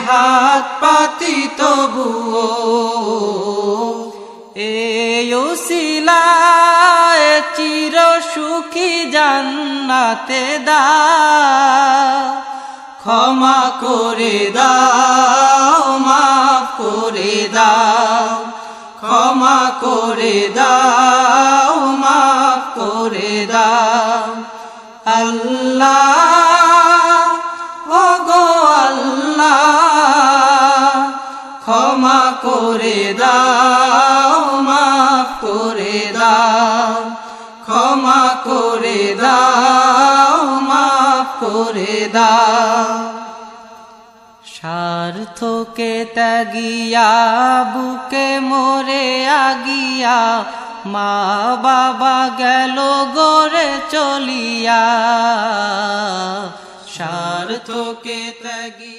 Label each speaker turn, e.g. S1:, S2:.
S1: হাত পাতি তবুও এই উসিলায় চির সুখী জান্নাতে দাও, ক্ষমা করে দাও, মাফ করে দাও, ক্ষমা করে দাও, মাফ করে দাও। আল্লাহ ওগো আল্লাহ, ক্ষমা করে দাও, মাফ করে দাও, ক্ষমা করে দাও, মাফ করে দাও। স্বার্থকে ত্যাগিয়া বুকে মোরে আগিয়া মা বাবা গেল গড়ে চলিয়া, স্বার্থকে ত্যাগিয়া